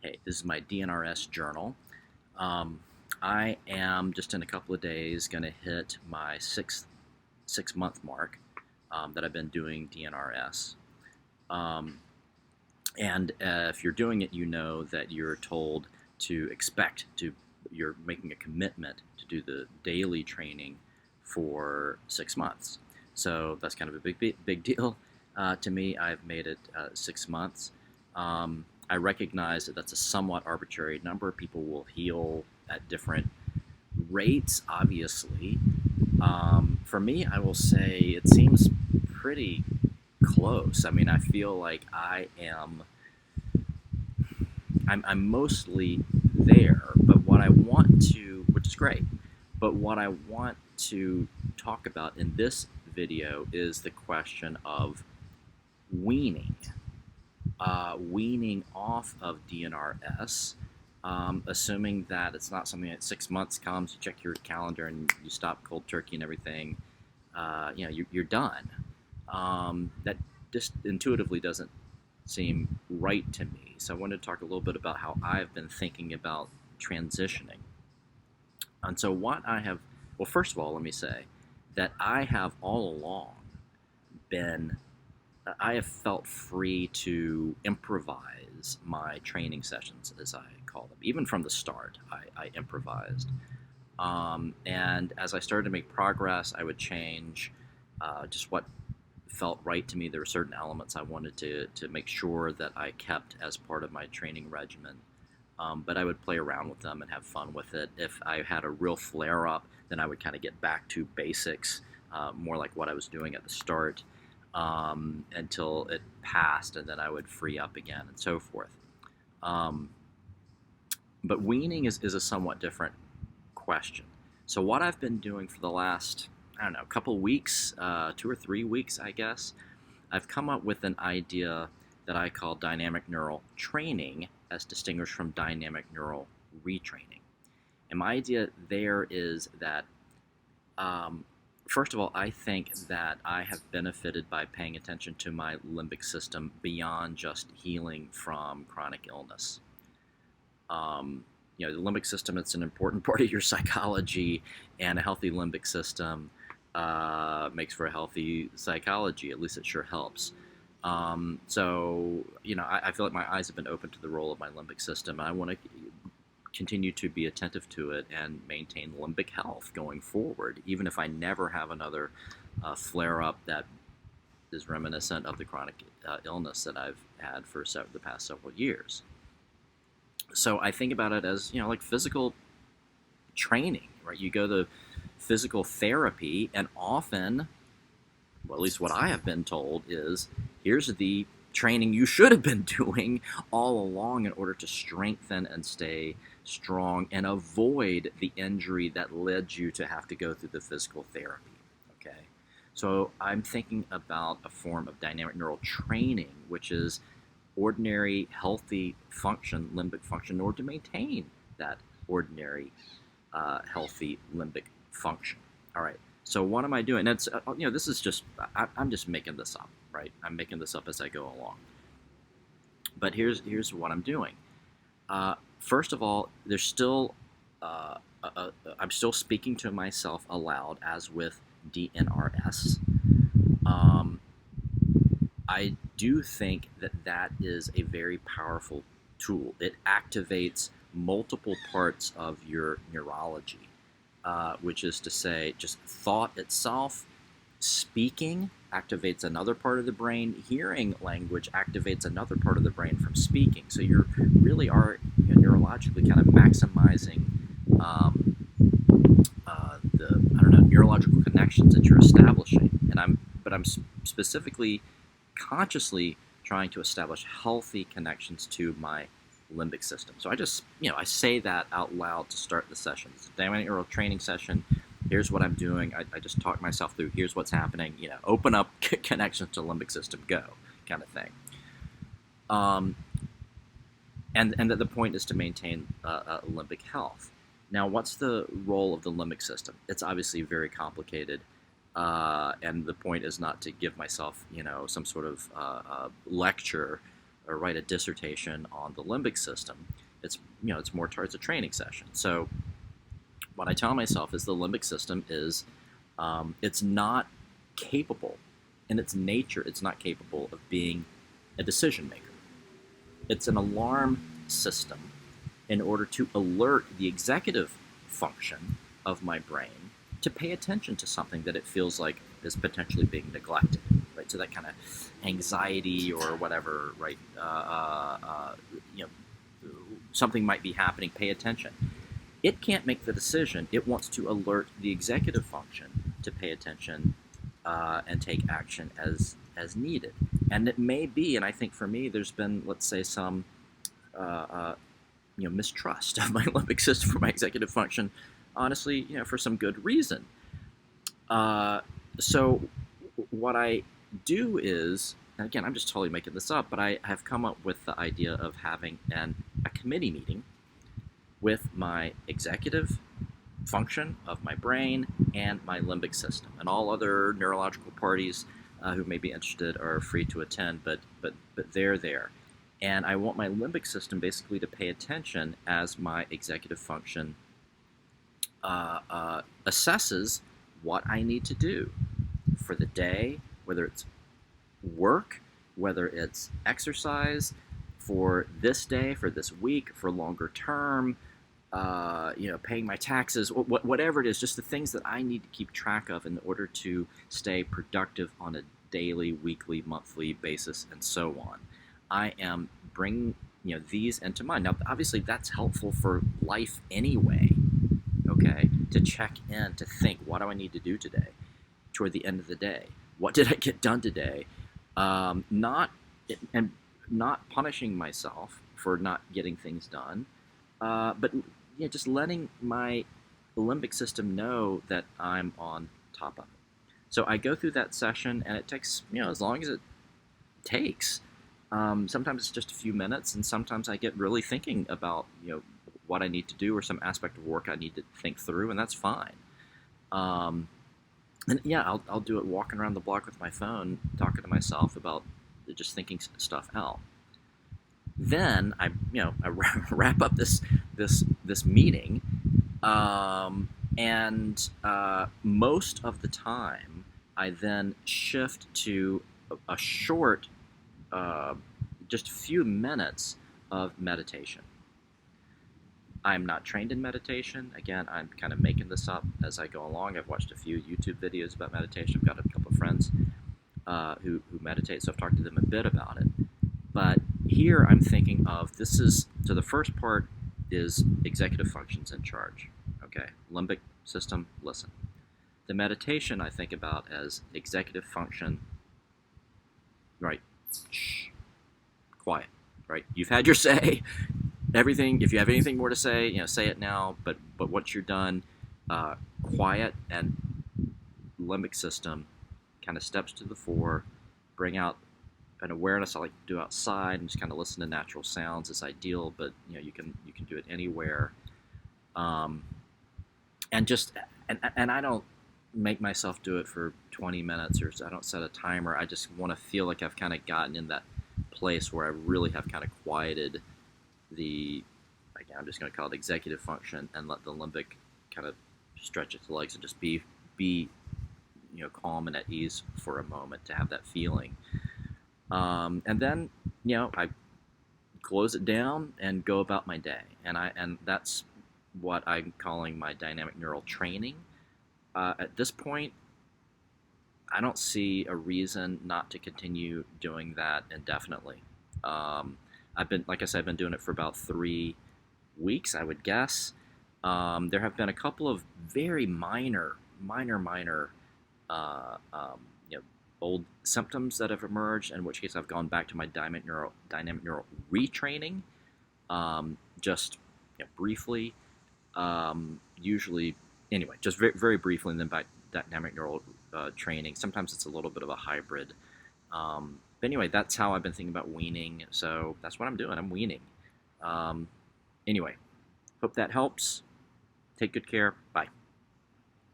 Hey, this is my DNRS journal. Um, I am just in a couple of days going to hit my six month mark that I've been doing DNRS. Um, and if you're doing it, you know that you're told to expect to, you're making a commitment to do the daily training for 6 months. So that's kind of a big deal to me. I've made it 6 months. I recognize that that's a somewhat arbitrary number. People will heal at different rates, obviously. For me, I will say it seems pretty close. I mean, I feel like I'm mostly there, but what I want to, which is great, but what I want to talk about in this video is the question of weaning. Weaning off of DNRS, assuming that it's not something that 6 months comes, you check your calendar and you stop cold turkey and everything, you're done. That just intuitively doesn't seem right to me. So I wanted to talk a little bit about how I've been thinking about transitioning. And so well, first of all, let me say that I have all along been I have felt free to improvise my training sessions, as I call them. Even from the start, I improvised. And as I started to make progress, I would change just what felt right to me. There were certain elements I wanted to make sure that I kept as part of my training regimen. But I would play around with them and have fun with it. If I had a real flare up, then I would kind of get back to basics, more like what I was doing at the start, until it passed, and then I would free up again and so forth. But weaning is a somewhat different question. So what I've been doing for the last, I don't know, couple weeks, 2 or 3 weeks, I guess, I've come up with an idea that I call dynamic neural training as distinguished from dynamic neural retraining. And my idea there is that, first of all, I think that I have benefited by paying attention to my limbic system beyond just healing from chronic illness. The limbic system, it's an important part of your psychology, and a healthy limbic system makes for a healthy psychology. At least it sure helps. I feel like my eyes have been open to the role of my limbic system, and I want to continue to be attentive to it and maintain limbic health going forward, even if I never have another flare-up that is reminiscent of the chronic illness that I've had for the past several years. So I think about it as, like physical training, right? You go to physical therapy, and often, well, at least what I have been told is, here's the training you should have been doing all along in order to strengthen and stay strong and avoid the injury that led you to have to go through the physical therapy. Okay, so I'm thinking about a form of dynamic neural training, which is ordinary healthy function, limbic function, in order to maintain that ordinary healthy limbic function. All right. So what am I doing? And it's this is just I'm just making this up, right? I'm making this up as I go along. But here's what I'm doing. First of all, there's still I'm still speaking to myself aloud, as with DNRS. I do think that is a very powerful tool. It activates multiple parts of your neurology, which is to say, just thought itself. Speaking activates another part of the brain. Hearing language activates another part of the brain from speaking. So you really are neurologically kind of maximizing the neurological connections that you're establishing. But I'm specifically, consciously trying to establish healthy connections to my limbic system. So I say that out loud to start the session. It's a dynamic neural training session. Here's what I'm doing. I just talk myself through. Here's what's happening. Open up connections to the limbic system. Go, kind of thing. And that the point is to maintain limbic health. Now, what's the role of the limbic system? It's obviously very complicated, and the point is not to give myself, some sort of lecture or write a dissertation on the limbic system. It's it's more towards a training session. So what I tell myself is the limbic system is it's not capable in its nature. It's not capable of being a decision maker. It's an alarm system in order to alert the executive function of my brain to pay attention to something that it feels like is potentially being neglected, right? So that kind of anxiety or whatever, right? Something might be happening. Pay attention. It can't make the decision. It wants to alert the executive function to pay attention and take action as needed. And it may be, and I think for me, there's been, let's say, some mistrust of my limbic system for my executive function, honestly, for some good reason. So what I do is, and again, I'm just totally making this up, but I have come up with the idea of having a committee meeting with my executive function of my brain and my limbic system, and all other neurological parties who may be interested are free to attend, but they're there. And I want my limbic system basically to pay attention as my executive function assesses what I need to do for the day, whether it's work, whether it's exercise, for this day, for this week, for longer term, paying my taxes, whatever it is, just the things that I need to keep track of in order to stay productive on a daily, weekly, monthly basis, and so on. I am bringing these into mind. Now, obviously, that's helpful for life anyway. Okay, to check in, to think, what do I need to do today? Toward the end of the day, what did I get done today? Not punishing myself for not getting things done, but just letting my limbic system know that I'm on top of it. So I go through that session, and it takes as long as it takes. Sometimes it's just a few minutes, and sometimes I get really thinking about what I need to do or some aspect of work I need to think through, and that's fine. And yeah, I'll do it walking around the block with my phone, talking to myself about just thinking stuff out. Then I wrap up this meeting, and most of the time I then shift to a short, just a few minutes of meditation. I'm not trained in meditation. Again, I'm kind of making this up as I go along. I've watched a few YouTube videos about meditation. I've got a couple of friends who meditate, so I've talked to them a bit about it. But here I'm thinking of so the first part is executive functions in charge. Okay, limbic system, listen. The meditation I think about as executive function, right, shh, quiet, right? You've had your say. Everything. If you have anything more to say, say it now. But once you're done, quiet, and limbic system kind of steps to the fore. Bring out an awareness I like to do outside, and just kind of listen to natural sounds is ideal. But you can do it anywhere. And I don't make myself do it for 20 minutes, or I don't set a timer. I just want to feel like I've kind of gotten in that place where I really have kind of quieted I'm just going to call it executive function, and let the limbic kind of stretch its legs and just be calm and at ease for a moment to have that feeling. And then I close it down and go about my day, and that's what I'm calling my dynamic neural training. At this point, I don't see a reason not to continue doing that indefinitely. I've been doing it for about 3 weeks, I would guess. There have been a couple of very minor, old symptoms that have emerged, in which case I've gone back to my dynamic neural retraining, just briefly, usually, anyway, just very, very briefly, and then back dynamic neural training. Sometimes it's a little bit of a hybrid. But anyway, that's how I've been thinking about weaning. So that's what I'm doing. I'm weaning. Anyway, hope that helps. Take good care. Bye.